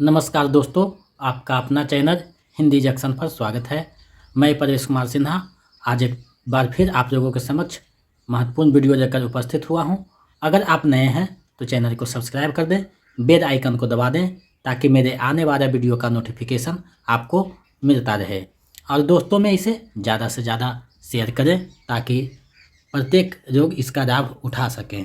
नमस्कार दोस्तों, आपका अपना चैनल हिंदी जंक्शन पर स्वागत है। मैं परेश कुमार सिन्हा आज एक बार फिर आप लोगों के समक्ष महत्वपूर्ण वीडियो लेकर उपस्थित हुआ हूं। अगर आप नए हैं तो चैनल को सब्सक्राइब कर दें, बेल आइकन को दबा दें ताकि मेरे आने वाला वीडियो का नोटिफिकेशन आपको मिलता रहे। और दोस्तों में इसे ज़्यादा से ज़्यादा शेयर करें ताकि प्रत्येक लोग इसका लाभ उठा सकें।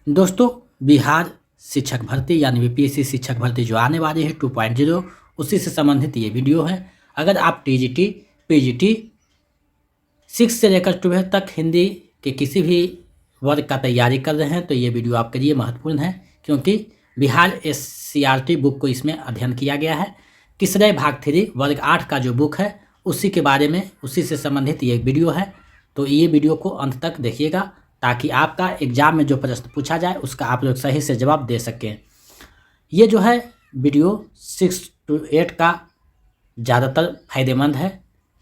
दोस्तों, बिहार शिक्षक भर्ती यानी बीपीएससी शिक्षक भर्ती जो आने वाली है 2.0, उसी से संबंधित ये वीडियो है। अगर आप टीजीटी पीजीटी 6 से लेकर 12 तक हिंदी के किसी भी वर्ग का तैयारी कर रहे हैं तो ये वीडियो आपके लिए महत्वपूर्ण है, क्योंकि बिहार एससीईआरटी बुक को इसमें अध्ययन किया गया है। किसरे भाग 3 वर्ग 8 का जो बुक है उसी के बारे में, उसी से संबंधित ये वीडियो है। तो ये वीडियो को अंत तक देखिएगा ताकि आपका एग्जाम में जो प्रश्न पूछा जाए उसका आप लोग सही से जवाब दे सकें। ये जो है वीडियो 6 to 8 का ज़्यादातर फायदेमंद है,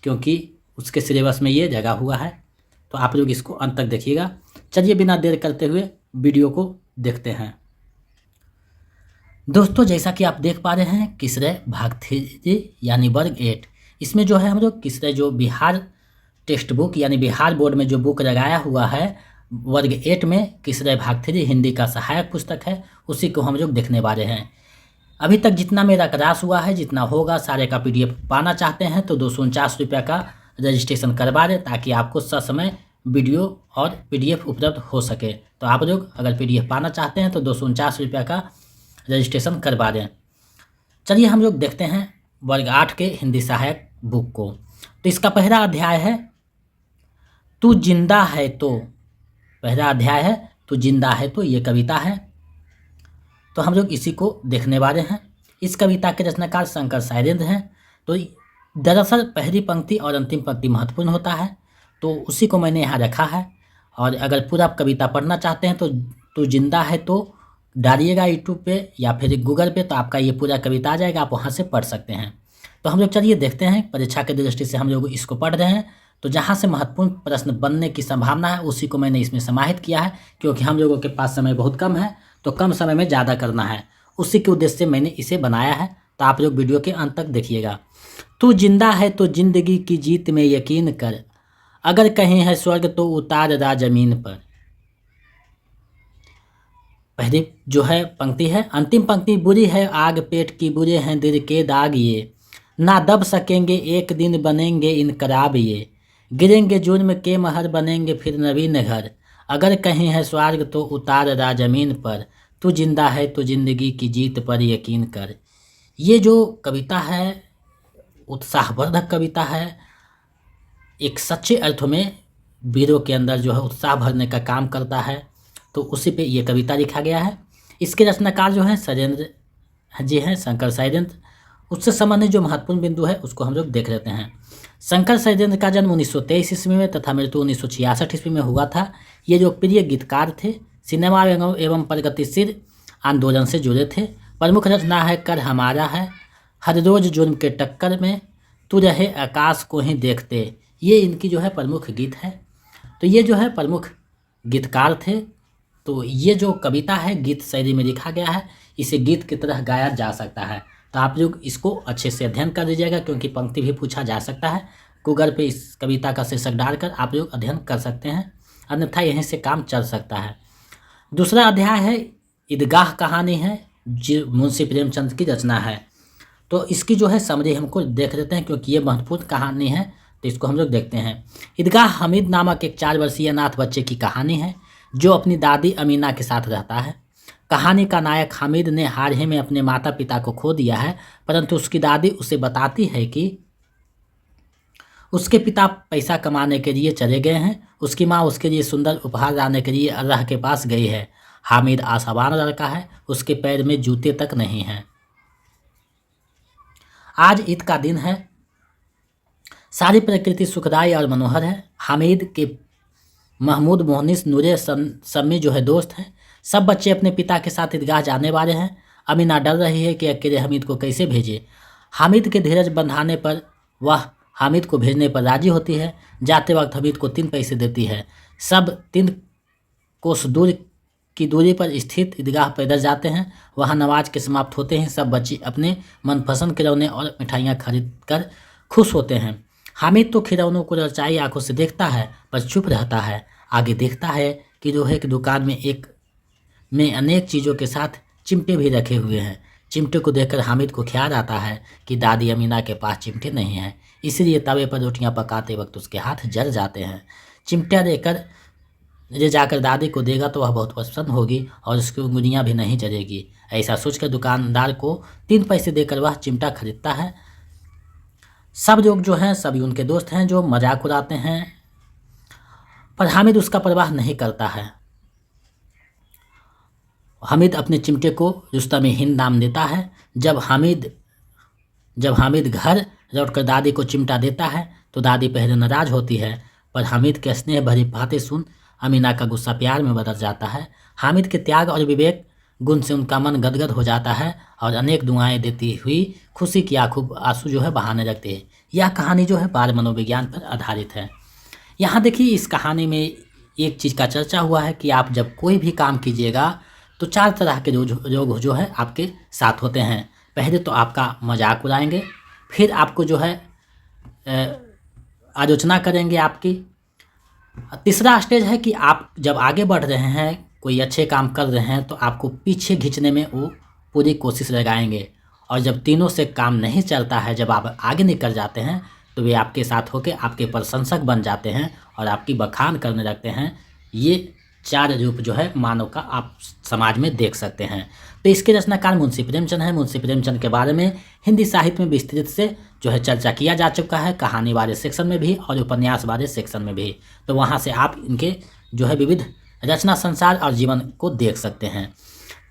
क्योंकि उसके सिलेबस में ये जगह हुआ है। तो आप लोग इसको अंत तक देखिएगा। चलिए बिना देर करते हुए वीडियो को देखते हैं। दोस्तों, जैसा कि आप देख पा रहे हैं, किसरे भाग 3 यानी वर्ग 8, इसमें जो है हम लोग किसरे जो बिहार टेक्स्ट बुक यानी बिहार बोर्ड में जो बुक लगाया हुआ है वर्ग 8 में किसरे भाग 3 हिंदी का सहायक पुस्तक है, उसी को हम लोग देखने वाले हैं। अभी तक जितना मेरा क्लास हुआ है, जितना होगा सारे का पीडीएफ पाना चाहते हैं तो 249 रुपये का रजिस्ट्रेशन करवा दें ताकि आपको ससमय वीडियो और पीडीएफ उपलब्ध हो सके। तो आप लोग अगर पीडीएफ पाना चाहते हैं तो 249 रुपये का रजिस्ट्रेशन करवा दें। चलिए हम लोग देखते हैं वर्ग 8 के हिंदी सहायक बुक को। तो इसका पहला अध्याय है तू जिंदा है तो। पहला अध्याय है तू जिंदा है तो, ये कविता है। तो हम लोग इसी को देखने वाले हैं। इस कविता के रचनाकार शंकर सायरेंद्र हैं। तो दरअसल पहली पंक्ति और अंतिम पंक्ति महत्वपूर्ण होता है, तो उसी को मैंने यहाँ रखा है। और अगर पूरा कविता पढ़ना चाहते हैं तो तू जिंदा है तो डालिएगा यूट्यूब पे या फिर गूगल पे, तो आपका ये पूरा कविता आ जाएगा, आप वहाँ से पढ़ सकते हैं। तो हम लोग चलिए देखते हैं। परीक्षा के दृष्टि से हम लोग इसको पढ़ रहे हैं, तो जहाँ से महत्वपूर्ण प्रश्न बनने की संभावना है उसी को मैंने इसमें समाहित किया है, क्योंकि हम लोगों के पास समय बहुत कम है तो कम समय में ज़्यादा करना है, उसी के उद्देश्य से मैंने इसे बनाया है। तो आप लोग वीडियो के अंत तक देखिएगा। तू जिंदा है तो जिंदगी की जीत में यकीन कर, अगर कहीं है स्वर्ग तो उतार रा जमीन पर। पहली जो है पंक्ति है। अंतिम पंक्ति बुरी है आग पेट की, बुरे हैं दिल के दाग ये, ना दब सकेंगे एक दिन बनेंगे इनकलाब ये, गिरेंगे जुर्म के महर बनेंगे फिर नवीन घर, अगर कहीं है स्वर्ग तो उतार रा जमीन पर, तू जिंदा है तो जिंदगी की जीत पर यकीन कर। ये जो कविता है उत्साहवर्धक कविता है। एक सच्चे अर्थों में वीरों के अंदर जो है उत्साह भरने का काम करता है, तो उसी पे ये कविता लिखा गया है। इसके रचनाकार जो हैं सायरेंद्र जी हैं, शंकर सायरेंद्र। उससे संबंधित जो महत्वपूर्ण बिंदु है उसको हम लोग देख लेते हैं। शंकर सायरेंद्र का जन्म 1923 ईस्वी में तथा मृत्यु 1966 ईस्वी में हुआ था। ये जो प्रिय गीतकार थे, सिनेमा एवं प्रगतिशील आंदोलन से जुड़े थे। प्रमुख रचना है कर हमारा है, हर रोज जुर्म के टक्कर में, तू रहे आकाश को ही देखते। ये इनकी जो है प्रमुख गीत है। तो ये जो है प्रमुख गीतकार थे। तो ये जो कविता है गीत शैली में लिखा गया है, इसे गीत की तरह गाया जा सकता है। तो आप लोग इसको अच्छे से अध्ययन कर लीजिएगा, क्योंकि पंक्ति भी पूछा जा सकता है। गूगल पे इस कविता का शीर्षक डालकर आप लोग अध्ययन कर सकते हैं, अन्यथा यहीं से काम चल सकता है। दूसरा अध्याय है ईदगाह कहानी है, जो मुंशी प्रेमचंद की रचना है। तो इसकी जो है समरी हमको देख लेते हैं, क्योंकि ये महत्वपूर्ण कहानी है, तो इसको हम लोग देखते हैं। ईदगाह हमीद नामक एक 4 वर्षीय अनाथ बच्चे की कहानी है जो अपनी दादी अमीना के साथ रहता है। कहानी का नायक हामिद ने हाल ही में अपने माता पिता को खो दिया है, परंतु उसकी दादी उसे बताती है कि उसके पिता पैसा कमाने के लिए चले गए हैं। उसकी माँ उसके लिए सुंदर उपहार लाने के लिए अल्लाह के पास गई है। हामिद आशावान लड़का है, उसके पैर में जूते तक नहीं हैं। आज ईद का दिन है, सारी प्रकृति सुखदाई और मनोहर है। हामिद के महमूद, मोहनिस, नूरे, सम्मी जो है दोस्त हैं। सब बच्चे अपने पिता के साथ ईदगाह जाने वाले हैं। अमीना डर रही है कि अकेले हामिद को कैसे भेजे। हामिद के धीरज बंधाने पर वह हामिद को भेजने पर राजी होती है। जाते वक्त हामिद को 3 पैसे देती है। सब 3 कोस दूर की दूरी पर स्थित ईदगाह पर इधर जाते हैं। वहाँ नमाज के समाप्त होते ही सब बच्चे अपने मनपसंद खिलौने और मिठाइयाँ खरीद कर खुश होते हैं। हामिद तो खिलौनों को ललचाई आंखों से देखता है पर चुप रहता है। आगे देखता है कि लोहे की दुकान में अनेक चीज़ों के साथ चिमटे भी रखे हुए हैं। चिमटे को देखकर हामिद को ख्याल आता है कि दादी अमीना के पास चिमटे नहीं हैं, इसलिए तवे पर रोटियां पकाते वक्त उसके हाथ जल जाते हैं। चिमटा ले जाकर दादी को देगा तो वह बहुत प्रसन्न होगी और उसकी उंगलियां भी नहीं जलेगी। ऐसा सोचकर दुकानदार को 3 पैसे देकर वह चिमटा खरीदता है। सब लोग जो हैं सभी उनके दोस्त हैं जो मजाक उड़ाते हैं, पर हामिद उसका परवाह नहीं करता है। हामिद अपने चिमटे को रुस्तम हिंद नाम देता है। जब हामिद घर लौटकर दादी को चिमटा देता है तो दादी पहले नाराज होती है, पर हामिद के स्नेह भरी बातें सुन अमीना का गुस्सा प्यार में बदल जाता है। हामिद के त्याग और विवेक गुण से उनका मन गदगद हो जाता है और अनेक दुआएं देती हुई खुशी की आंसू जो है बहाने लगते हैं। यह कहानी जो है बाल मनोविज्ञान पर आधारित है। यहाँ देखिए, इस कहानी में एक चीज़ का चर्चा हुआ है कि आप जब कोई भी काम कीजिएगा तो 4 तरह के लोग जो है आपके साथ होते हैं। पहले तो आपका मजाक उड़ाएंगे, फिर आपको जो है आलोचना करेंगे आपकी। तीसरा स्टेज है कि आप जब आगे बढ़ रहे हैं, कोई अच्छे काम कर रहे हैं, तो आपको पीछे खींचने में वो पूरी कोशिश लगाएंगे। और जब तीनों से काम नहीं चलता है, जब आप आगे निकल जाते हैं, तो वे आपके साथ होकर आपके प्रशंसक बन जाते हैं और आपकी बखान करने लगते हैं। ये 4 रूप जो है मानव का आप समाज में देख सकते हैं। तो इसके रचनाकार मुंशी प्रेमचंद हैं। मुंशी प्रेमचंद के बारे में हिंदी साहित्य में विस्तृत से जो है चर्चा किया जा चुका है, कहानी वाले सेक्शन में भी और उपन्यास वाले सेक्शन में भी। तो वहाँ से आप इनके जो है विविध रचना संसार और जीवन को देख सकते हैं।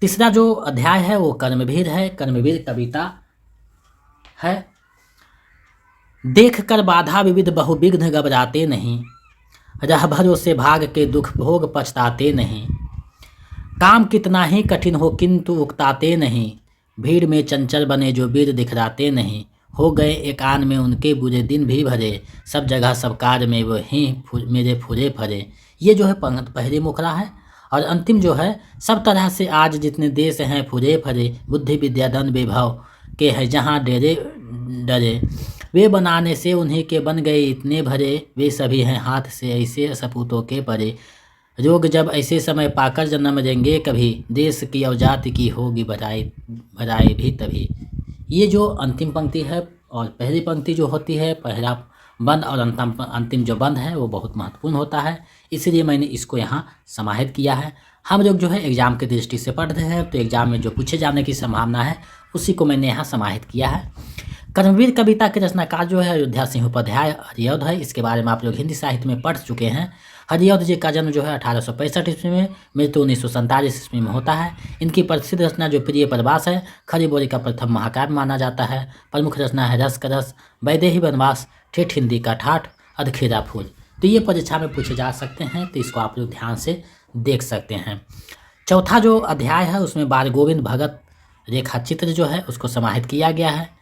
तीसरा जो अध्याय है वो कर्मवीर है। कर्मवीर कविता है। देख कर बाधा विविध बहुविघ्न घबराते नहीं, रह भरोसे भाग के दुख भोग पछताते नहीं। काम कितना ही कठिन हो किंतु उकताते नहीं, भीड़ में चंचल बने जो वीर दिखलाते नहीं। हो गए एक आन में उनके बुरे दिन भी भरे, सब जगह सब कार्य में वही मेरे फुरे फरे। ये जो है पहली मुखड़ा है। और अंतिम जो है, सब तरह से आज जितने देश हैं फुरे फरे, बुद्धि विद्या धन वैभव के है जहाँ डेरे डरे। वे बनाने से उन्हीं के बन गए इतने भरे, वे सभी हैं हाथ से ऐसे सपूतों के परे। रोग जब ऐसे समय पाकर जन्म लेंगे कभी, देश की और जाति की होगी भराई भी तभी। ये जो अंतिम पंक्ति है और पहली पंक्ति जो होती है, पहला बंद और अंतिम जो बंद है वो बहुत महत्वपूर्ण होता है, इसलिए मैंने इसको यहाँ समाहित किया है। हम लोग जो है एग्ज़ाम की दृष्टि से पढ़ रहे हैं, तो एग्ज़ाम में जो पूछे जाने की संभावना है उसी को मैंने यहाँ समाहित किया है। कर्मवीर कविता के रचनाकार जो है अयोध्या सिंह उपाध्याय हरिऔध है। इसके बारे में आप लोग हिंदी साहित्य में पढ़ चुके हैं। हरिऔध जी का जन्म जो है 1865 ईस्वी में, मृत्यु 1947 ईस्वी में होता है। इनकी प्रसिद्ध रचना जो प्रिय प्रवास है, खरी बोरी का प्रथम महाकाव्य माना जाता है। प्रमुख रचना है रस का रस, वैदेही वनवास, ठेठ हिंदी का ठाठ, अधखेरा फूल। तो ये परीक्षा में पूछे जा सकते हैं, तो इसको आप लोग ध्यान से देख सकते हैं। चौथा जो अध्याय है उसमें बाल गोविंद भगत रेखा चित्र जो है उसको समाहित किया गया है।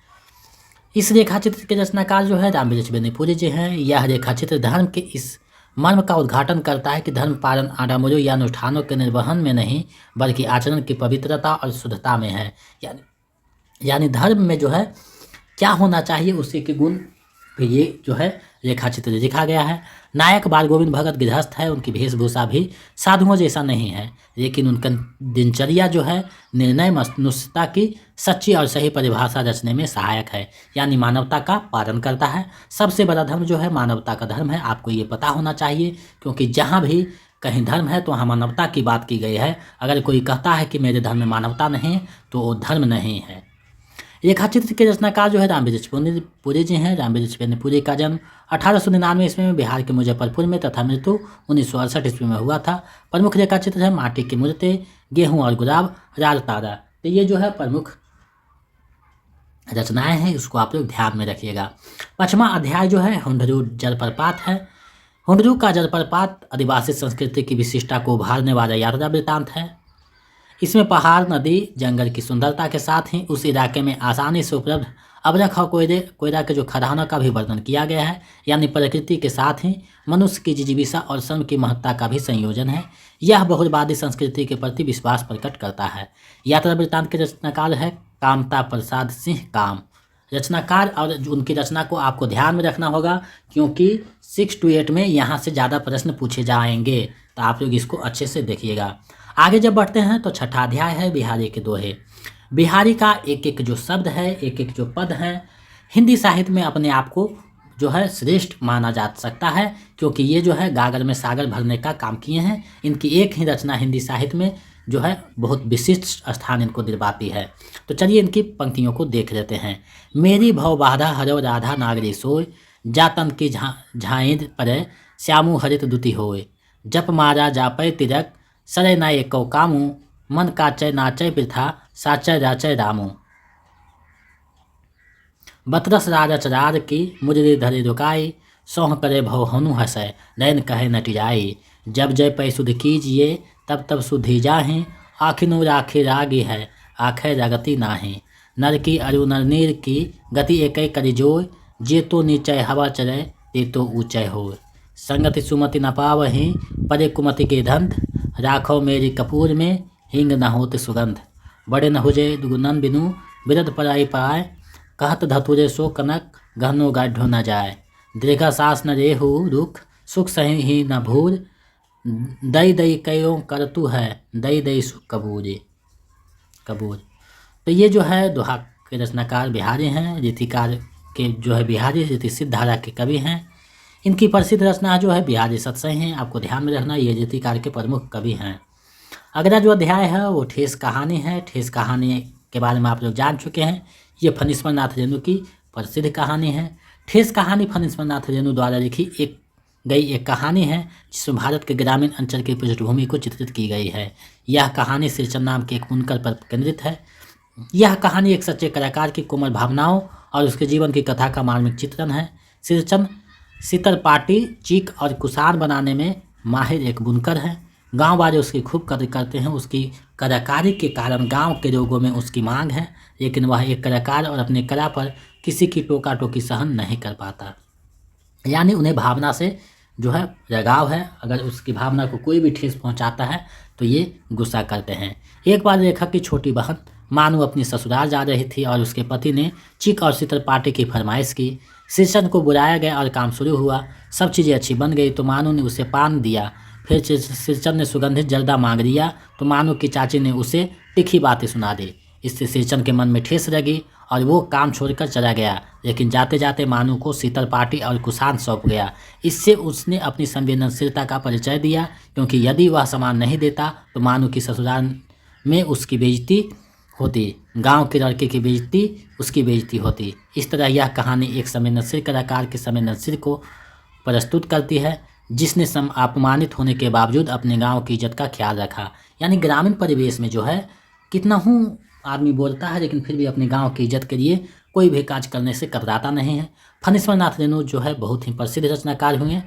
इस रेखा चित्र के रचनाकार जो है रामवृक्ष बेनीपुरी जी हैं। यह रेखा चित्र धर्म के इस मर्म का उद्घाटन करता है कि धर्म पालन आडम्बरों या अनुष्ठानों के निर्वहन में नहीं, बल्कि आचरण की पवित्रता और शुद्धता में है। यानी धर्म में जो है क्या होना चाहिए उसी के गुण पे ये जो है रेखा चित्र लिखा गया है। नायक बाल गोविंद भगत गृहस्थ है। उनकी वेशभूषा भी साधुओं जैसा नहीं है, लेकिन उनका दिनचर्या जो है निर्णय मनुष्यता की सच्ची और सही परिभाषा रचने में सहायक है, यानी मानवता का पालन करता है। सबसे बड़ा धर्म जो है मानवता का धर्म है, आपको ये पता होना चाहिए, क्योंकि जहाँ भी कहीं धर्म है तो वहाँ मानवता की बात की गई है। अगर कोई कहता है कि मेरे धर्म में मानवता नहीं तो वो धर्म नहीं है। रेखा चित्र के रचनाकार जो है रामवृक्ष बेनीपुरी जी हैं। रामवृक्ष बेनीपुरी का जन्म 1899 ईस्वी में बिहार के मुजफ्फरपुर में तथा मृत्यु 1968 ईस्वी में हुआ था। प्रमुख रेखा चित्र है माटी की मूर्तें, गेहूं और गुलाब, राज तारा। तो ये जो है प्रमुख रचनाएं हैं, इसको आप लोग ध्यान में रखिएगा। 5वां अध्याय जो है हुंडरू जलप्रपात है। हुंडरू का जलप्रपात आदिवासी संस्कृति की विशिष्टता को उभारने वाला यात्रा वृत्तांत है। इसमें पहाड़, नदी, जंगल की सुंदरता के साथ ही उस इलाके में आसानी से उपलब्ध अभ्रक और कोयला के जो खदानों का भी वर्णन किया गया है। यानी प्रकृति के साथ ही मनुष्य की जिजीविका और श्रम की महत्ता का भी संयोजन है। यह बहुलवादी संस्कृति के प्रति विश्वास प्रकट करता है। यात्रा वृत्तांत के रचनाकार है कामता प्रसाद सिंह काम। रचनाकार और उनकी रचना को आपको ध्यान में रखना होगा, क्योंकि 6 to 8 में यहाँ से ज़्यादा प्रश्न पूछे जाएंगे, तो आप लोग इसको अच्छे से देखिएगा। आगे जब बढ़ते हैं तो छठा अध्याय है बिहारी के दोहे। बिहारी का एक एक जो शब्द है, एक एक जो पद है, हिंदी साहित्य में अपने आप को जो है श्रेष्ठ माना जा सकता है, क्योंकि ये जो है गागर में सागर भरने का काम किए हैं। इनकी एक ही रचना हिंदी साहित्य में जो है बहुत विशिष्ट स्थान इनको दिलवाती है। तो चलिए इनकी पंक्तियों को देख लेते हैं। मेरी भव बाधा हरव राधा नागरी सोय, जातन की झाइद परे श्यामु हरित दुति होय, जप मारा जापय तिरक सरे ना एको कामू, मन काचय नाचय वृथा साचय राचय रामू। बतरस राजच रार की मुजरी धरे रुकाई, सोह करे भव हनु हसय नयन कहे नटियाई, जब जय पै सुध कीजिए तब तब सुधी जाहे, आखिनु राखी रागी है आखे जगति नाहे, नर की अरु नर नीर की गति एकय करि जोय, जे तो नीचय हवा चले ते तो ऊंचय होय, संगति सुमति न पावहि परे कुमति के धंध, राखो मेरी कपूर में हिंग न होत सुगंध, बड़े न हुजे दुगुनन बिनु बिरद पराई पाए, कहत धतुरे सो कनक गहनो गाढ़ो न जाए, दीर्घा सास न रेहु रुख सुख सही ही न भूर, दई दई कयो करतु है दई दई सुख कबूर। तो ये जो है दोहा के रचनाकार बिहारी हैं, रीतिकार के जो है बिहारी रीति सिद्ध धारा के कवि हैं। इनकी प्रसिद्ध रचना जो है बिहारी सत्सई हैं, आपको ध्यान में रखना, ये रीतिकार के प्रमुख कवि हैं। अगला जो अध्याय है वो ठेस कहानी है। ठेस कहानी के बारे में आप लोग जान चुके हैं। ये फणीश्वर नाथ रेणु की प्रसिद्ध कहानी है। ठेस कहानी फणीश्वर नाथ रेणु द्वारा लिखी एक कहानी है, जिसमें भारत के ग्रामीण अंचल की पृष्ठभूमि को चित्रित की गई है। यह कहानी सिरचन नाम के एक बुनकर पर केंद्रित है। यह कहानी एक सच्चे कलाकार की कोमल भावनाओं और उसके जीवन की कथा का मार्मिक चित्रण है। सिरचन सितर पाटी, चीक और कुशान बनाने में माहिर एक बुनकर है। गांव वाले उसकी खूब कदर करते हैं। उसकी कलाकारी के कारण गांव के लोगों में उसकी मांग है, लेकिन वह एक कलाकार और अपनी कला पर किसी की टोका टोकी सहन नहीं कर पाता। यानी उन्हें भावना से जो है लगाव है। अगर उसकी भावना को कोई भी ठेस पहुंचाता है तो ये गुस्सा करते हैं। एक बार लेखक की छोटी बहन मानू अपनी ससुराल जा रही थी और उसके पति ने चीक और सितर पार्टी की फरमाइश की। सिरचन को बुलाया गया और काम शुरू हुआ। सब चीज़ें अच्छी बन गई तो मानू ने उसे पान दिया। फिर सिरचन ने सुगंधित जर्दा मांग लिया तो मानू की चाची ने उसे तीखी बातें सुना दी। इससे सिरचन के मन में ठेस लगी और वो काम छोड़कर चला गया। लेकिन जाते जाते मानू को सितर पार्टी और कुशान सौंप गया। इससे उसने अपनी संवेदनशीलता का परिचय दिया, क्योंकि यदि वह सामान नहीं देता तो मानू की ससुराल में उसकी बेइज्जती होती, गांव के लड़के की बेइज्जती उसकी बेइज्जती होती। इस तरह यह कहानी एक संवेदनशील कलाकार के संवेदनशील को प्रस्तुत करती है, जिसने अपमानित होने के बावजूद अपने गांव की इज्जत का ख्याल रखा। यानी ग्रामीण परिवेश में जो है कितना हूँ आदमी बोलता है, लेकिन फिर भी अपने गांव की इज्जत के लिए कोई भी काज करने से कतराता नहीं है। फणीश्वर नाथ रेणु जो है बहुत ही प्रसिद्ध रचनाकार हुए।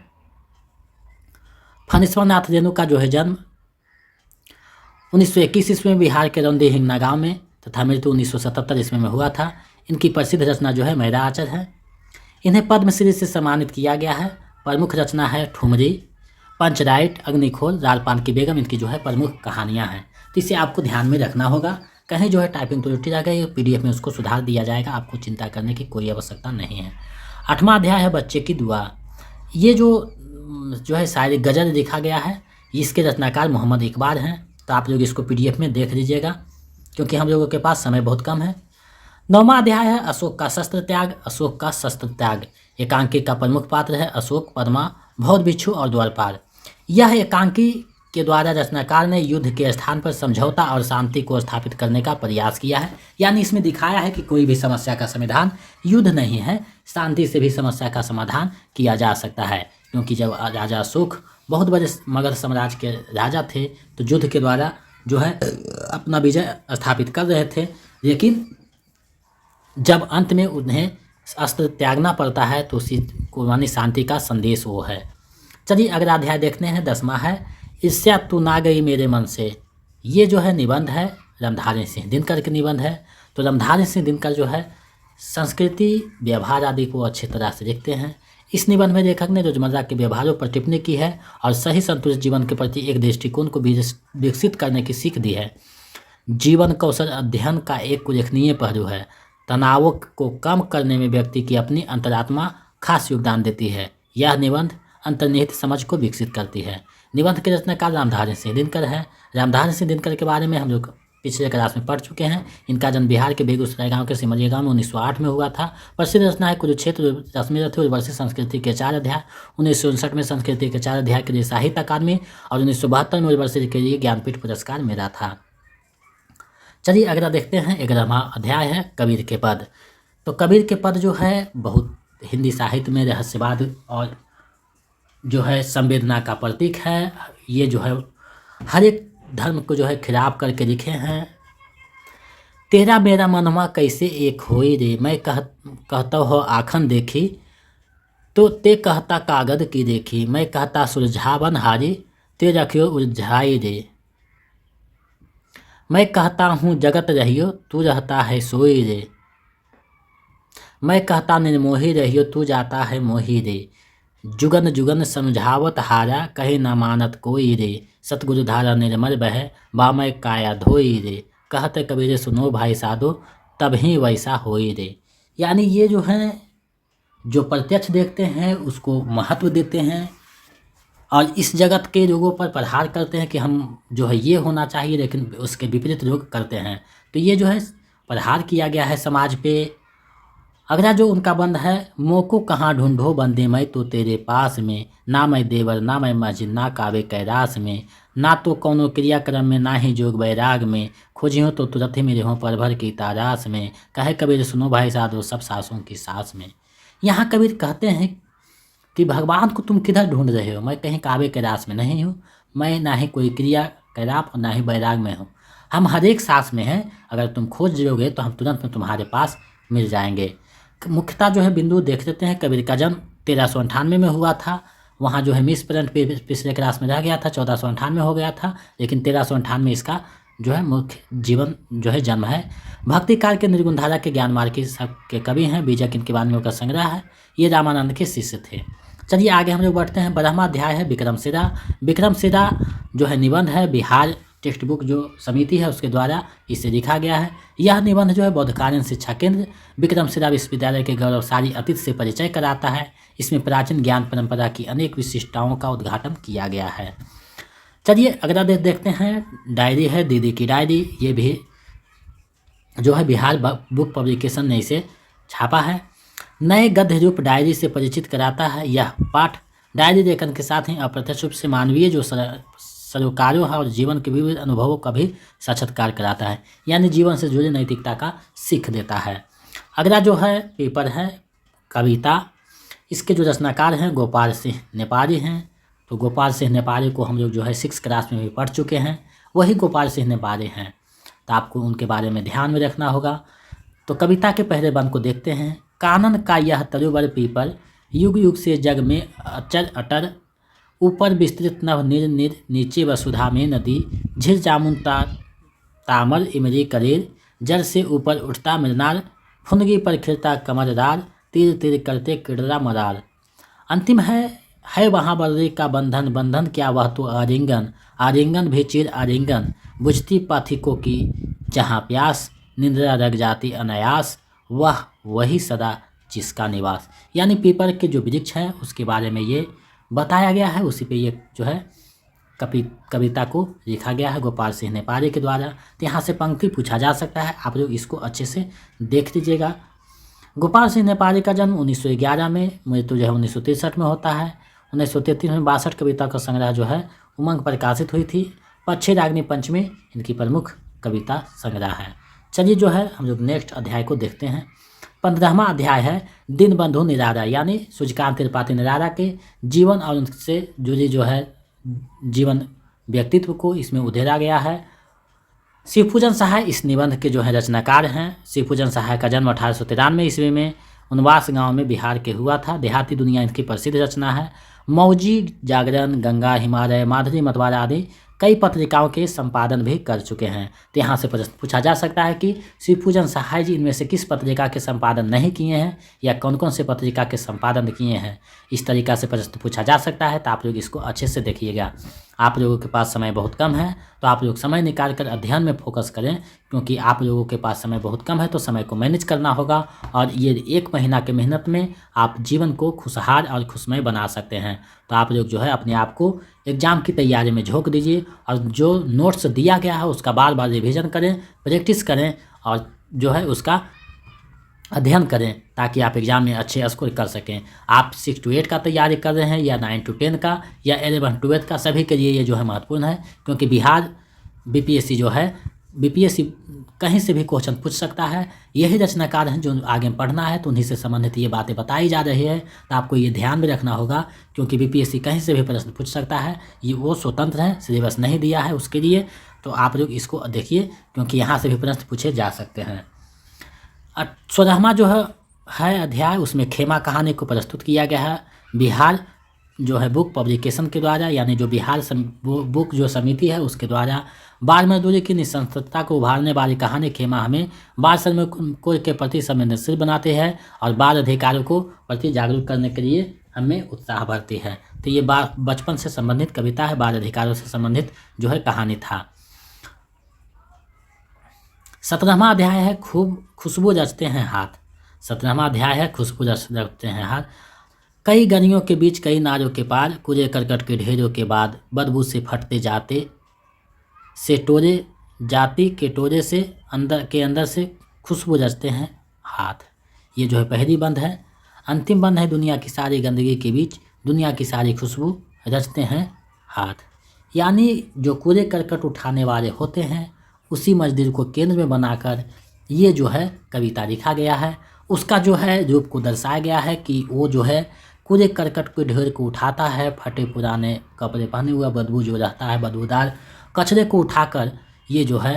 फणीश्वर नाथ रेणु का जो है जन्म 1921 ईस्वी में बिहार के रौंदी हिंगना गांव में तथा मृत्यु 1977 ईस्वी में हुआ था। इनकी प्रसिद्ध रचना जो है मैरा आचर है। इन्हें पद्मश्री से सम्मानित किया गया है। प्रमुख रचना है ठुमरी, पंचराइट, अग्निखोल, रालपान की बेगम। इनकी जो है प्रमुख कहानियाँ हैं, तो इसे आपको ध्यान में रखना होगा। कहीं जो है टाइपिंग त्रुटि रह गई, PDF में उसको सुधार दिया जाएगा। आपको चिंता करने की कोई आवश्यकता नहीं है। 8वां अध्याय है बच्चे की दुआ। ये जो है शायरी गजल लिखा गया है। इसके रचनाकार मोहम्मद इकबाल हैं। तो आप लोग इसको PDF में देख लीजिएगा, क्योंकि हम लोगों के पास समय बहुत कम है। 9वां अध्याय है अशोक का शस्त्र त्याग। अशोक का शस्त्र त्याग। एकांकी का प्रमुख पात्र है अशोक, पद्मा, भौर बिच्छू और द्वारपाल। यह एकांकी के द्वारा रचनाकार ने युद्ध के स्थान पर समझौता और शांति को स्थापित करने का प्रयास किया है। यानी इसमें दिखाया है कि कोई भी समस्या का समाधान युद्ध नहीं है, शांति से भी समस्या का समाधान किया जा सकता है। क्योंकि जब राजा अशोक बहुत बड़े मगध साम्राज्य के राजा थे तो युद्ध के द्वारा जो है अपना विजय स्थापित कर रहे थे, लेकिन जब अंत में उन्हें अस्त्र त्यागना पड़ता है तो उसी कुर्बानी शांति का संदेश वो है। चलिए अगला अध्याय देखते हैं। 10वां है ईर्ष्या तू ना गई मेरे मन से। ये जो है निबंध है रामधारी सिंह दिनकर के निबंध है। तो रामधारी सिंह दिनकर जो है संस्कृति व्यवहार आदि को अच्छी तरह से देखते हैं। इस निबंध में लेखक ने रोजमर्रा के व्यवहारों पर टिप्पणी की है और सही संतुलित जीवन के प्रति एक दृष्टिकोण को विकसित करने की सीख दी है। जीवन कौशल अध्ययन का एक उल्लेखनीय पहलू है। तनावों को कम करने में व्यक्ति की अपनी अंतरात्मा खास योगदान देती है। यह निबंध अंतर्निहित समझ को विकसित करती है। निबंध के रचनाकार रामधारी सिंह दिनकर है। रामधारी सिंह दिनकर के बारे में हम लोग पिछले क्लास में पढ़ चुके हैं। इनका जन्म बिहार के बेगूसराय गांव के सिमरिया गांव में 1908 में हुआ था। प्रसिद्ध रचना है कुरुक्षेत्र, रश्मिरथ, उर्वशी संस्कृति के 4 अध्याय। 1959 में संस्कृति के 4 अध्याय के लिए साहित्य अकादमी और 1972 में उर्वशी के लिए ज्ञानपीठ पुरस्कार मिला था। चलिए अगला देखते हैं। 11वां अध्याय है कबीर के पद। तो कबीर के पद जो है बहुत हिंदी साहित्य में रहस्यवाद और जो है संवेदना का प्रतीक है। ये जो है हर एक धर्म को जो है खिलाफ करके लिखे हैं। तेरा मेरा मनवा कैसे एक होई रे, मैं कहता हो आखन देखी, तो ते कहता कागद की देखी, मैं कहता सुलझावन हारी, ते रखियो उलझाई रे, मैं कहता हूँ जगत रहियो, तू रहता है सोई रे, मैं कहता निर्मोही रहियो, तू जाता है मोही रे, जुगन जुगन समझावत हारा, कहे न मानत कोई रे, सतगुरु धारा निर्मल बह, बामय काया धोई रे, कहते कबीर सुनो भाई साधो, तब ही वैसा होई रे। यानी ये जो है जो प्रत्यक्ष देखते हैं उसको महत्व देते हैं और इस जगत के लोगों पर प्रहार करते हैं कि हम जो है ये होना चाहिए, लेकिन उसके विपरीत लोग करते हैं। तो ये जो है प्रहार किया गया है समाज पे। अगला जो उनका बंद है, मोको कहाँ ढूंढो बंदे मैं तो तेरे पास में, ना मैं देवर ना मैं मस्जिद ना काबे कैलाश में, ना तो कौनो क्रियाक्रम में ना ही जोग बैराग में, खोजियो तो तुरंत ही मेरे हों पल भर की ताराश में, कहे कबीर सुनो भाई साधो सब सांसों की सांस में। यहाँ कबीर कहते हैं कि भगवान को तुम किधर ढूंढ रहे हो, मैं कहीं काबे कैलाश में नहीं हूँ, मैं ना ही कोई क्रिया कैलाप और ना ही बैराग में हूँ, हम हर एक सांस में हैं। अगर तुम खोज लोगे तो हम तुरंत में तुम्हारे पास मिल जाएंगे। मुख्यतः जो है बिंदु देख लेते हैं। कबीर का जन्म 1398 में हुआ था। वहाँ जो है मिस प्रेजेंट पिछले क्लास में रह गया था, 1498 हो गया था, लेकिन 1398 इसका जो है मुख्य जीवन जो है जन्म है। भक्ति काल के निर्गुण धारा के ज्ञान मार्ग के कवि हैं। बीजक इनके वाणियों का संग्रह है। ये रामानंद के शिष्य थे। चलिए आगे हम लोग बढ़ते हैं। 12वां अध्याय है विक्रमशिला। विक्रमशिला जो है निबंध है, बिहार टेक्स्ट बुक जो समिति है उसके द्वारा इसे लिखा गया है। यह निबंध जो है बौद्धकालीन शिक्षा केंद्र विक्रमशिला विश्वविद्यालय के गौरवशाली अतीत से परिचय कराता है। इसमें प्राचीन ज्ञान परंपरा की अनेक विशिष्टताओं का उद्घाटन किया गया है। चलिए अगला देखते हैं। डायरी है दीदी की डायरी। ये भी जो है बिहार बुक पब्लिकेशन ने इसे छापा है। नए गद्य रूप डायरी से परिचित कराता है। यह पाठ डायरी लेखन के साथ ही अप्रत्यक्ष रूप से मानवीय जो सरोकारों है और जीवन के विविध अनुभवों का भी साक्षात्कार कराता है, यानी जीवन से जुड़े नैतिकता का सीख देता है। अगला जो है पेपर है कविता। इसके जो रचनाकार हैं गोपाल सिंह नेपाली हैं। तो गोपाल सिंह नेपाली को हम लोग जो है 6 क्लास में भी पढ़ चुके हैं, वही गोपाल सिंह नेपाली हैं। तो आपको उनके बारे में ध्यान में रखना होगा। तो कविता के पहले बंद को देखते हैं। कानन का यह तरुवर पीपल, युग युग से जग में अचर अटर, ऊपर विस्तृत नभ निर निर, नीचे वसुधा में नदी, झिर जामुन तामल इमरी करेर, जल से ऊपर उठता मृनाल, फुनगी पर खिरता कमरदार, तीर तीर करते किडरा मरार। अंतिम है वहाँ बर्री का बंधन, बंधन क्या वह तो आलिंगन, आलिंगन भी चिर आलिंगन, बुझती पाथिकों की जहाँ प्यास, निंद्रा रग जाती अनायास, वह वही सदा जिसका निवास। यानी पीपल के जो वृक्ष हैं उसके बारे में ये बताया गया है। उसी पे ये जो है कविता को लिखा गया है गोपाल सिंह नेपाली के द्वारा। तो यहाँ से पंक्ति पूछा जा सकता है, आप लोग इसको अच्छे से देख लीजिएगा। गोपाल सिंह नेपाली का जन्म 1911 में, मृत्यु जो है 1963 में होता है। 1933 में 62 कविता का संग्रह जो है उमंग प्रकाशित हुई थी। पक्षी रागनी पंचमी इनकी प्रमुख कविता संग्रह है। चलिए जो है हम लोग नेक्स्ट अध्याय को देखते हैं। 15वां अध्याय है दीनबंधु निराला, यानी सूर्यकांत त्रिपाठी निराला के जीवन और उनसे जुड़ी जो है जीवन व्यक्तित्व को इसमें उधेरा गया है। शिवपूजन सहाय इस निबंध के जो है रचनाकार हैं। शिवपूजन सहाय का जन्म 1893 ईस्वी में उनवास गांव में बिहार के हुआ था। देहाती दुनिया इनकी प्रसिद्ध रचना है। मौजी, जागरण, गंगा, हिमालय, माधुरी, मतवारा आदि कई पत्रिकाओं के संपादन भी कर चुके हैं। तो यहाँ से प्रश्न पूछा जा सकता है कि शिवपूजन सहाय जी इनमें से किस पत्रिका के संपादन नहीं किए हैं या कौन कौन से पत्रिका के संपादन किए हैं, इस तरीका से प्रश्न पूछा जा सकता है। तो आप लोग इसको अच्छे से देखिएगा। आप लोगों के पास समय बहुत कम है, तो आप लोग समय निकाल कर अध्ययन में फोकस करें, क्योंकि आप लोगों के पास समय बहुत कम है तो समय को मैनेज करना होगा। और ये 1 महीना के मेहनत में आप जीवन को खुशहाल और खुशमय बना सकते हैं। तो आप लोग जो है अपने आप को एग्ज़ाम की तैयारी में झोंक दीजिए और जो नोट्स दिया गया है उसका बार बार रिवीजन करें, प्रैक्टिस करें और जो है उसका अध्ययन करें, ताकि आप एग्ज़ाम में अच्छे स्कोर कर सकें। आप 6 to 8 का तैयारी कर रहे हैं या 9 to 10 का या 11 to 12 का, सभी के लिए ये जो है महत्वपूर्ण है, क्योंकि बिहार बीपीएससी जो है बीपीएससी कहीं से भी क्वेश्चन पूछ सकता है। यही रचनाकार हैं जो आगे पढ़ना है, तो उन्हीं से संबंधित ये बातें बताई जा रही है। तो आपको ये ध्यान में रखना होगा, क्योंकि बीपीएससी कहीं से भी प्रश्न पूछ सकता है। ये वो स्वतंत्र है, सिलेबस नहीं दिया है उसके लिए। तो आप लोग इसको देखिए, क्योंकि यहाँ से भी प्रश्न पूछे जा सकते हैं। 16वां जो है अध्याय, उसमें खेमा कहानी को प्रस्तुत किया गया है बिहार जो है बुक पब्लिकेशन के द्वारा, यानी जो बिहार बुक जो समिति है उसके द्वारा। बाल मजदूरी की निःशंसता को उभारने वाली कहानी खेमा हमें बाल श्रमिकों के प्रति संवेदनशील बनाते हैं और बाल अधिकारों को प्रति जागरूक करने के लिए हमें उत्साह भरती है। तो ये बचपन से संबंधित कविता है, बाल अधिकारों से संबंधित जो है कहानी था। 17वां अध्याय है खूब खुशबू रचते हैं हाथ। 17वां अध्याय है खुशबू रचते हैं हाथ। कई गरियों के बीच कई नारों के पार, कूड़े करकट के ढेरों के बाद, बदबू से फटते जाते से टोरे जाति के टोरे से अंदर से खुशबू रचते हैं हाथ। ये जो है पहली बंद है। अंतिम बंद है दुनिया की सारी गंदगी के बीच, दुनिया की सारी खुशबू रचते हैं हाथ। यानी जो कूड़े करकट उठाने वाले होते हैं, उसी मजदूर को केंद्र में बनाकर ये जो है कविता लिखा गया है। उसका जो है रूप को दर्शाया गया है कि वो जो है कूड़े करकट के ढेर को उठाता है, फटे पुराने कपड़े पहने हुआ बदबू जो रहता है, बदबूदार कचरे को उठाकर ये जो है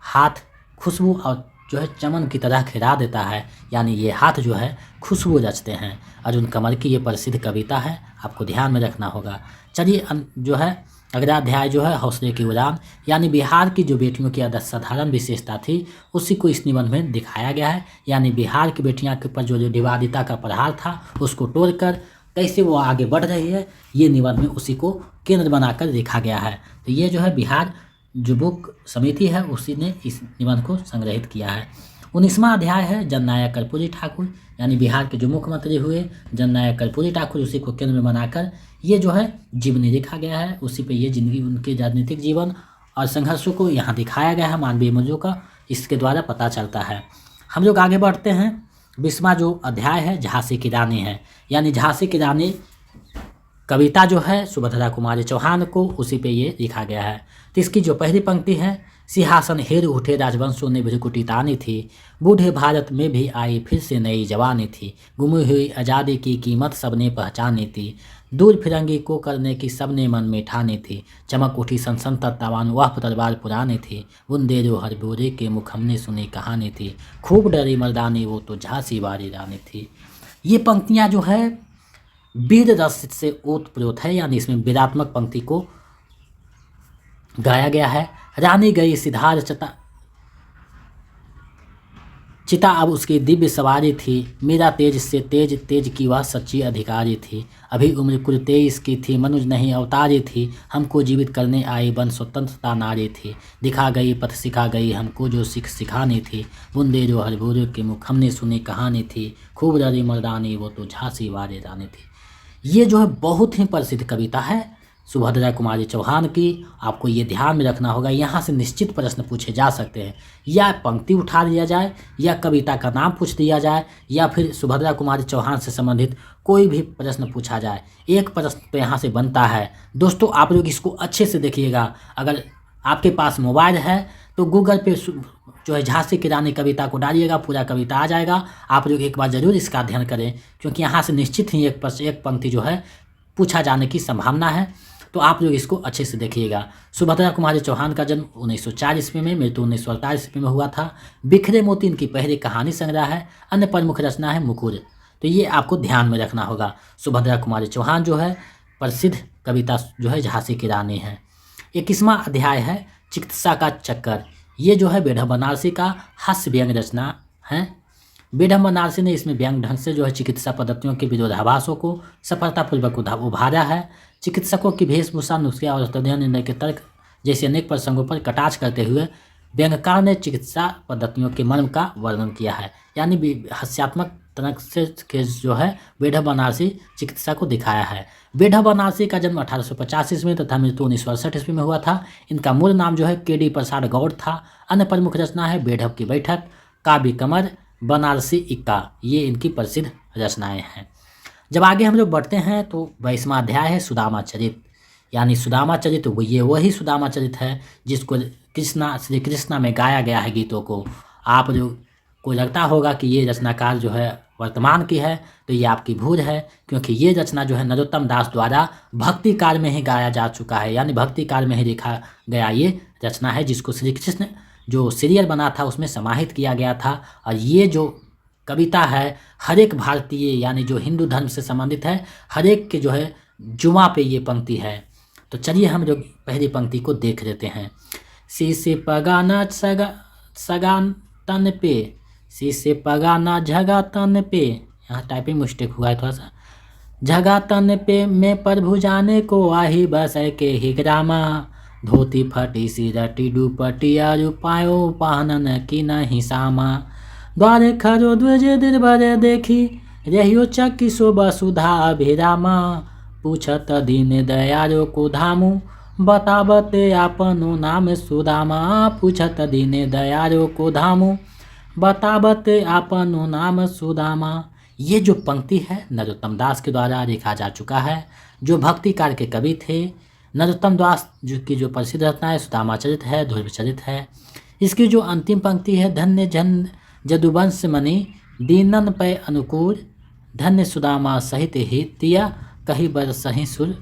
हाथ खुशबू और जो है चमन की तरह खिला देता है। यानी ये हाथ जो है खुशबू रचते हैं। अर्जुन कंवर की ये प्रसिद्ध कविता है, आपको ध्यान में रखना होगा। चलिए जो है अगला अध्याय जो है हौसले की उड़ान, यानी बिहार की जो बेटियों की असाधारण विशेषता थी उसी को इस निबंध में दिखाया गया है। यानी बिहार की बेटियां के ऊपर जो विवादिता का प्रहार था उसको तोड़कर कैसे वो आगे बढ़ रही है, ये निबंध में उसी को केंद्र बनाकर लिखा गया है। तो ये जो है बिहार जो बुक समिति है उसी ने इस निबंध को संग्रहित किया है। 19वां अध्याय है जननायक कर्पूरी ठाकुर, यानी बिहार के जो मुख्यमंत्री हुए जननायक कर्पूरी ठाकुर, उसी को केंद्र में बनाकर ये जो है जीवनी लिखा गया है। उसी पे ये जिंदगी उनके राजनीतिक जीवन और संघर्षों को यहाँ दिखाया गया है, मानवीय मूल्यों का इसके द्वारा पता चलता है। हम लोग आगे बढ़ते हैं। 20वां जो अध्याय है झांसी की रानी है, यानी झांसी की रानी कविता जो है सुभद्रा कुमारी चौहान को उसी पे ये लिखा गया है। तो इसकी जो पहली पंक्ति है, सिंहासन हेर उठे राजवंशों ने भ्रिकुटी तानी थी, बूढ़े भारत में भी आई फिर से नई जवानी थी, गुमी हुई आज़ादी की कीमत सबने पहचानी थी, दूर फिरंगी को करने की सबने मन में ठानी थी, चमक उठी सनसन तत्तावान वह तलवार पुरानी थी, बुंदे जो हर बोरे के मुख हमने सुनी कहानी थी, खूब डरी मर्दानी वो तो झांसी वाली रानी थी। ये पंक्तियाँ जो है वीर रस से ओतप्रोत है, यानी इसमें वीरात्मक पंक्ति को गाया गया है। रानी गई सिधार चिता अब उसकी दिव्य सवारी थी, मेरा तेज से तेज की वह सच्ची अधिकारी थी, अभी उम्र कुल 23 की थी, मनुज नहीं अवतारी थी, हमको जीवित करने आई बन स्वतंत्रता नारी थी, दिखा गई पथ सिखा गई हमको जो सिखानी थी, बुंदे जो हर भूरे के मुख हमने सुनी कहानी थी, खूब डरी मर्दानी वो तो झांसी वाली रानी थी। ये जो है बहुत ही प्रसिद्ध कविता है सुभद्रा कुमारी चौहान की, आपको ये ध्यान में रखना होगा। यहाँ से निश्चित प्रश्न पूछे जा सकते हैं, या पंक्ति उठा लिया जाए या कविता का नाम पूछ दिया जाए या फिर सुभद्रा कुमारी चौहान से संबंधित कोई भी प्रश्न पूछा जाए। एक प्रश्न तो यहाँ से बनता है। दोस्तों आप लोग इसको अच्छे से देखिएगा। अगर आपके पास मोबाइल है तो गूगल पे जो है झांसी की रानी कविता को डालिएगा, पूरा कविता आ जाएगा। आप लोग एक बार ज़रूर इसका अध्ययन करें, क्योंकि यहाँ से निश्चित ही एक पंक्ति जो है पूछा जाने की संभावना है। तो आप लोग इसको अच्छे से देखिएगा। सुभद्रा कुमारी चौहान का जन्म 1904 ईस्वी में, मृत्यु 1948 ईस्वी में हुआ था। बिखरे मोती इनकी पहली कहानी संग्रह है। अन्य प्रमुख रचना है मुकुर। तो ये आपको ध्यान में रखना होगा। सुभद्रा कुमारी चौहान जो है प्रसिद्ध कविता जो है झांसी की रानी है। 21वां अध्याय है चिकित्सा का चक्कर। ये जो है बेढम बनारसी का हास्य व्यंग रचना है। बेढम बनारसी ने इसमें व्यंग ढंग से जो है चिकित्सा पद्धतियों के विरोधाभासों को सफलतापूर्वक उभारा है। चिकित्सकों की वेशभूषा, नुस्खे और औषधीय निर्णय के तर्क जैसे अनेक प्रसंगों पर कटाक्ष करते हुए व्यंग्यकार ने चिकित्सा पद्धतियों के मर्म का वर्णन किया है। यानी हास्यात्मक तरह से के जो है बेढम बनारसी चिकित्सा को दिखाया है। बेढम बनारसी का जन्म 1850 ईस्वी में तथा मृत्यु 1968 ईस्वी में हुआ था। इनका मूल नाम जो है केडी प्रसाद गौड़ था। अन्य प्रमुख रचना है बेढम की बैठक, काव्य कमर, बनारसी इक्का, ये इनकी प्रसिद्ध रचनाएं हैं। जब आगे हम लोग बढ़ते हैं तो 22वां अध्याय है सुदामा चरित। यानी सुदामा चरित ये वही सुदामा चरित है जिसको श्री कृष्णा में गाया गया है गीतों को। आप जो को लगता होगा कि ये रचनाकार जो है वर्तमान की है, तो ये आपकी भूल है, क्योंकि ये रचना जो है नरोत्तम दास द्वारा भक्ति काल में ही गाया जा चुका है। यानी भक्ति काल में ही लिखा गया ये रचना है, जिसको श्री कृष्ण जो सीरियल बना था उसमें समाहित किया गया था। और ये जो कविता है हर एक भारतीय यानी जो हिंदू धर्म से संबंधित है हर एक के जो है जुमा पे ये पंक्ति है। तो चलिए हम लोग पहली पंक्ति को देख लेते हैं। शीशे पगाना सगान तन पे, शीशे पगाना झगा तन पे, यहाँ टाइपिंग मिस्टेक हुआ है थोड़ा सा, झगा तन पे मैं प्रभु जाने को आही बस के हिग्रामा, धोती फटी सी रटी दुपटी अरु पायो पहनन की नहीं सामा, द्वारे खरो ध्वज दिलबर देखी रहियो चक्की सो वसुधा अभिरामा, पूछत दीन दयारो को धामू बताबते आपनो नाम सुदामा, पूछत दीन दयारो को धामू बताबते आपनो नाम सुदामा। ये जो पंक्ति है नरोत्तम दास के द्वारा लिखा जा चुका है, जो भक्ति काल के कवि थे। नरोत्तम दास की जो प्रसिद्ध रचना है सुदामा चरित है, ध्रुव चरित है। इसकी जो अंतिम पंक्ति है, धन्य जन जदुवंश मणि दीनन पे अनुकूल, धन्य सुदामा सहित हितिया कहीं बरसहि सुर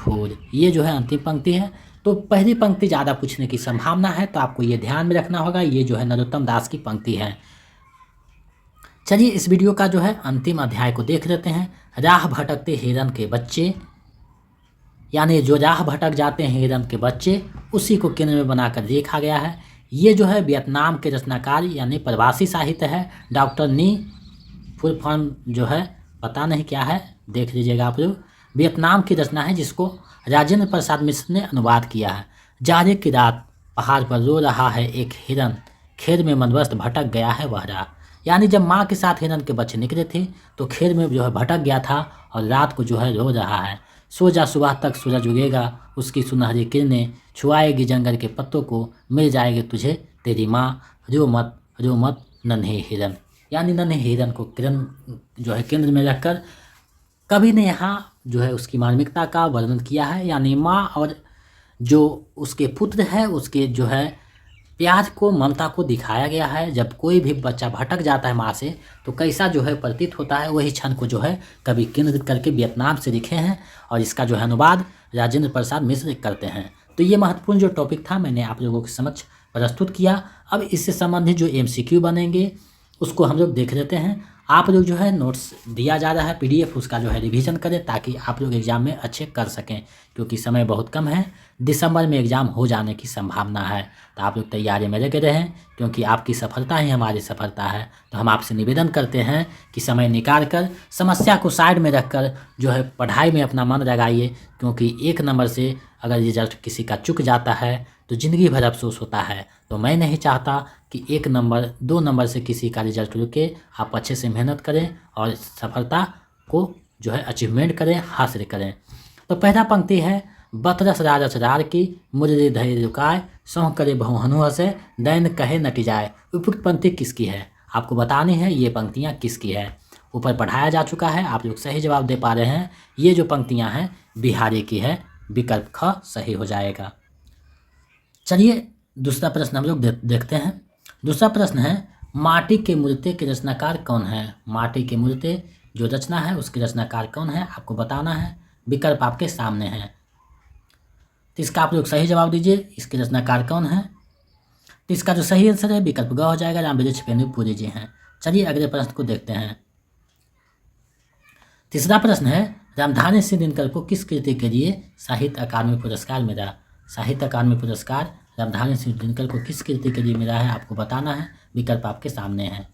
फूल, ये जो है अंतिम पंक्ति है। तो पहली पंक्ति ज़्यादा पूछने की संभावना है, तो आपको ये ध्यान में रखना होगा, ये जो है नरोत्तम दास की पंक्ति है। चलिए इस वीडियो का जो है अंतिम अध्याय को देख लेते हैं। राह भटकते हिरन के बच्चे, यानी जो राह भटक जाते हैं हिरन के बच्चे, उसी को केंद्र में बनाकर देखा गया है। ये जो है वियतनाम के रचनाकार यानी प्रवासी साहित्य है। डॉक्टर नी फुल फॉर्म जो है पता नहीं क्या है, देख लीजिएगा आप लोग। वियतनाम की रचना है जिसको राजेंद्र प्रसाद मिश्र ने अनुवाद किया है। जाड़े की रात पहाड़ पर रो रहा है एक हिरन, खेत में मंदमस्त भटक गया है वह राह। यानी जब माँ के साथ हिरन के बच्चे निकले थे तो खेत में जो है भटक गया था और रात को जो है रो रहा है। सो जा सुबह तक सूरज उगेगा, उसकी सुनहरी किरणें छुआएगी जंगल के पत्तों को, मिल जाएगी तुझे तेरी माँ, रो मत नन्हे हिरन। यानी नन्हे हिरन को किरण जो है केंद्र में रखकर कवि ने यहाँ जो है उसकी मार्मिकता का वर्णन किया है। यानी माँ और जो उसके पुत्र है उसके जो है प्यार को, ममता को दिखाया गया है। जब कोई भी बच्चा भटक जाता है माँ से तो कैसा जो है प्रतीत होता है, वही क्षण को जो है कवि केंद्रित करके वियतनाम से लिखे हैं और इसका जो है अनुवाद राजेंद्र प्रसाद मिश्र करते हैं। तो ये महत्वपूर्ण जो टॉपिक था मैंने आप लोगों के समक्ष प्रस्तुत किया। अब इससे संबंधित जो MCQ बनेंगे उसको हम लोग देख लेते हैं। आप लोग जो है नोट्स दिया जा रहा है PDF, उसका जो है रिवीजन करें ताकि आप लोग एग्ज़ाम में अच्छे कर सकें, क्योंकि समय बहुत कम है। दिसंबर में एग्ज़ाम हो जाने की संभावना है, तो आप लोग तैयारी में लगे रहें, क्योंकि आपकी सफलता ही हमारी सफलता है। तो हम आपसे निवेदन करते हैं कि समय निकाल कर समस्या को साइड में रखकर जो है पढ़ाई में अपना मन लगाइए, क्योंकि 1 नंबर से अगर रिजल्ट किसी का चूक जाता है तो ज़िंदगी भर अफसोस होता है। तो मैं नहीं चाहता कि 1 नंबर 2 नंबर से किसी का रिजल्ट रुके। आप अच्छे से मेहनत करें और सफलता को जो है अचीवमेंट करें, हासिल करें। तो पहला पंक्ति है, बतरस राजस रार की मुजरे धैर्य रुकाए, सौह करे बहु हनु हसे दैन कहे नटी जाए। उपयुक्त पंक्ति किसकी है आपको बतानी है, ये पंक्तियाँ किसकी है। ऊपर पढ़ाया जा चुका है, आप लोग सही जवाब दे पा रहे हैं। ये जो पंक्तियाँ हैं बिहारी की है, विकल्प ख सही हो जाएगा। चलिए दूसरा प्रश्न हम लोग देखते हैं। दूसरा प्रश्न है, माटी के मूर्ति के रचनाकार कौन है। माटी के मूर्ति जो रचना है उसके रचनाकार कौन है आपको बताना है। विकल्प आपके सामने हैं, तो इसका आप लोग सही जवाब दीजिए, इसके रचनाकार कौन है। तो इसका जो सही आंसर है विकल्प ग हो जाएगा, रामवृक्ष पुरी जी हैं। चलिए अगले प्रश्न को देखते हैं। तीसरा प्रश्न है, रामधारी सिंह दिनकर को किस कृति के लिए साहित्य अकादमी पुरस्कार मिला। साहित्य अकादमी पुरस्कार रामधारी सिंह दिनकर को किस कृति के लिए मिला है आपको बताना है। विकल्प आपके सामने है।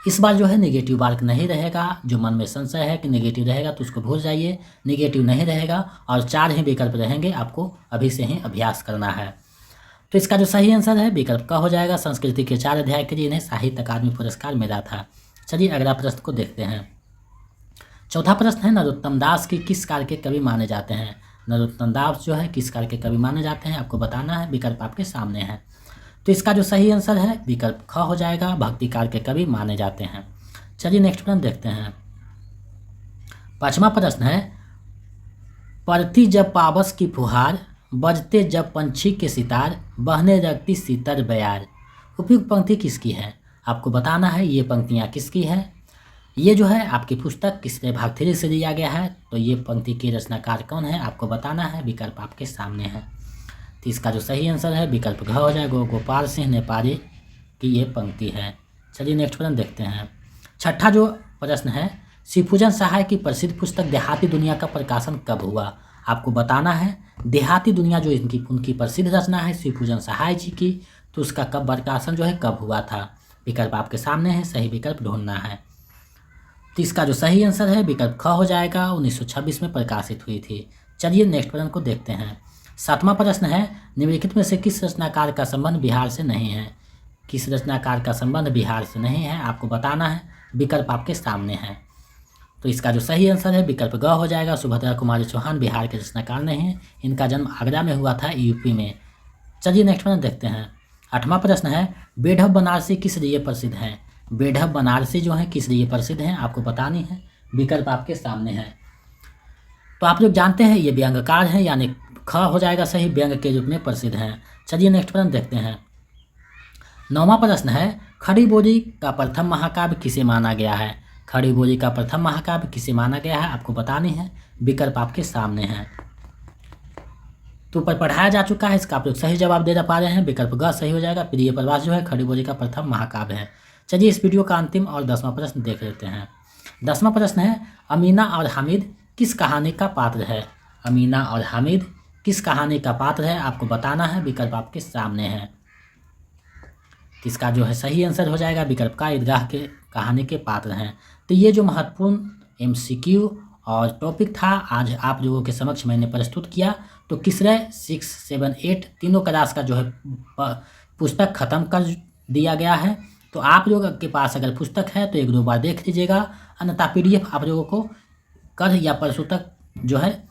इस बार जो है नेगेटिव मार्क नहीं रहेगा। जो मन में संशय है कि नेगेटिव रहेगा तो उसको भूल जाइए, नेगेटिव नहीं रहेगा और 4 ही विकल्प रहेंगे, आपको अभी से ही अभ्यास करना है। तो इसका जो सही आंसर है विकल्प का हो जाएगा। संस्कृति के 4 अध्याय के लिए इन्हें साहित्य अकादमी पुरस्कार मिला था। चलिए अगला प्रश्न को देखते हैं। चौथा प्रश्न है, नरोत्तम दास की किस कार्य के कवि माने जाते हैं। नरोत्तम दास जो है किस कार्य के कवि माने जाते हैं आपको बताना है। विकल्प आपके सामने है। तो इसका जो सही आंसर है विकल्प ख हो जाएगा। भक्तिकार के कवि माने जाते हैं। चलिए नेक्स्ट प्रश्न देखते हैं। 5वां प्रश्न है, पड़ती जब पावस की फुहार, बजते जब पंछी के सितार, बहने लगती सीतर बयार। उपयुक्त पंक्ति किसकी है आपको बताना है। ये पंक्तियाँ किसकी है। ये जो है आपकी पुस्तक किसने भाग 3 से दिया गया है। तो ये पंक्ति के रचनाकार कौन है आपको बताना है। विकल्प आपके सामने है। तो इसका जो सही आंसर है विकल्प घ हो जाएगा। गोपाल सिंह नेपाली की ये पंक्ति है। चलिए नेक्स्ट प्रश्न देखते हैं। 6ठा जो प्रश्न है, शिवपूजन सहाय की प्रसिद्ध पुस्तक देहाती दुनिया का प्रकाशन कब हुआ आपको बताना है। देहाती दुनिया जो उनकी प्रसिद्ध रचना है शिवपूजन सहाय जी की, तो उसका कब प्रकाशन जो है कब हुआ था। विकल्प आपके सामने है, सही विकल्प ढूंढना है। तो इसका जो सही आंसर है विकल्प ख हो जाएगा। 1926 में प्रकाशित हुई थी। चलिए नेक्स्ट प्रश्न को देखते हैं। 7वां प्रश्न है, निम्नलिखित में से किस रचनाकार का संबंध बिहार से नहीं है। किस रचनाकार का संबंध बिहार से नहीं है आपको बताना है। विकल्प आपके सामने है। तो इसका जो सही आंसर है विकल्प ग हो जाएगा। सुभद्रा कुमारी चौहान बिहार के रचनाकार नहीं हैं। इनका जन्म आगरा में हुआ था, यूपी में। चलिए नेक्स्ट प्रश्न देखते हैं। 8वां प्रश्न है, बेढब बनारसी किस लिए प्रसिद्ध हैं। बेढब बनारसी जो है किस लिए प्रसिद्ध हैं आपको बतानी है। विकल्प आपके सामने है। तो आप लोग जानते हैं ये व्यंग्यकार हैं, यानी ख हो जाएगा सही, व्यंग्य के रूप में प्रसिद्ध हैं। चलिए नेक्स्ट प्रश्न देखते हैं। 9वां प्रश्न है, खड़ी बोली का प्रथम महाकाव्य किसे माना गया है। खड़ी बोली का प्रथम महाकाव्य किसे माना गया है आपको बतानी है। विकल्प आपके सामने है। तो ऊपर पढ़ाया जा चुका है, इसका आप लोग सही जवाब दे पा रहे हैं। विकल्प ग सही हो जाएगा। प्रिय प्रवास जो है खड़ी बोली का प्रथम महाकाव्य है। चलिए इस वीडियो का अंतिम और 10वां प्रश्न देख लेते हैं। 10वां प्रश्न है, अमीना और हामिद किस कहानी का पात्र है। अमीना और हामिद किस कहानी का पात्र है आपको बताना है। विकल्प आपके सामने है। इसका जो है सही आंसर हो जाएगा विकल्प का, ईदगाह के कहानी के पात्र हैं। तो ये जो महत्वपूर्ण MCQ और टॉपिक था आज आप लोगों के समक्ष मैंने प्रस्तुत किया। तो किसरे 6, 7, 8 तीनों क्लास का जो है पुस्तक ख़त्म कर दिया गया है। तो आप लोगों के पास अगर पुस्तक है तो 1-2 बार देख लीजिएगा, अन्यथा PDF आप लोगों को कल या परसों तक जो है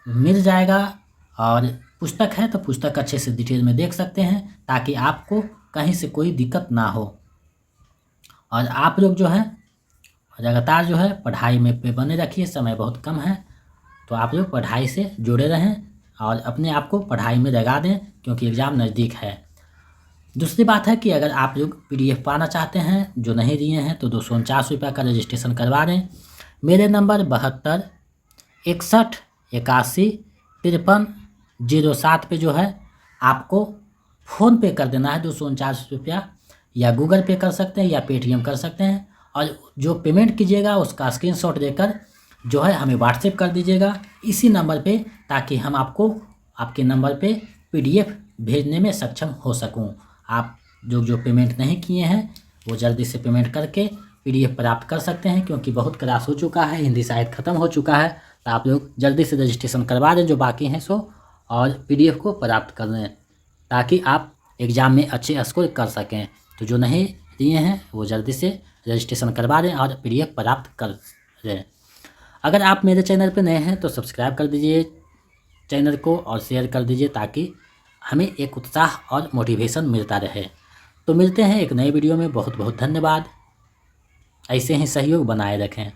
मिल जाएगा। और पुस्तक है तो पुस्तक अच्छे से डिटेल में देख सकते हैं, ताकि आपको कहीं से कोई दिक्कत ना हो। और आप लोग जो है लगातार जो है पढ़ाई में पे बने रखिए। समय बहुत कम है, तो आप लोग पढ़ाई से जुड़े रहें और अपने आप को पढ़ाई में लगा दें, क्योंकि एग्ज़ाम नज़दीक है। दूसरी बात है कि अगर आप लोग PDF पाना चाहते हैं, जो नहीं दिए हैं, तो 249 रुपये का रजिस्ट्रेशन करवा दें। मेरे नंबर 72 61 81 53 07 पे जो है आपको फ़ोन पे कर देना है 249 रुपया, या गूगल पे कर सकते हैं या पेटीएम कर सकते हैं। और जो पेमेंट कीजिएगा उसका स्क्रीनशॉट देकर जो है हमें व्हाट्सएप कर दीजिएगा इसी नंबर पे, ताकि हम आपको आपके नंबर पे PDF भेजने में सक्षम हो सकूं। आप जो पेमेंट नहीं किए हैं वो जल्दी से पेमेंट करके PDF प्राप्त कर सकते हैं, क्योंकि बहुत क्लास हो चुका है, हिंदी साहित्य ख़त्म हो चुका है। तो आप लोग जल्दी से रजिस्ट्रेशन करवा दें जो बाकी हैं सो, और PDF को प्राप्त कर लें, ताकि आप एग्ज़ाम में अच्छे स्कोर कर सकें। तो जो नहीं दिए हैं वो जल्दी से रजिस्ट्रेशन करवा दें और PDF प्राप्त कर लें। अगर आप मेरे चैनल पर नए हैं तो सब्सक्राइब कर दीजिए चैनल को और शेयर कर दीजिए, ताकि हमें एक उत्साह और मोटिवेशन मिलता रहे। तो मिलते हैं एक नए वीडियो में। बहुत बहुत धन्यवाद। ऐसे ही सहयोग बनाए रखें।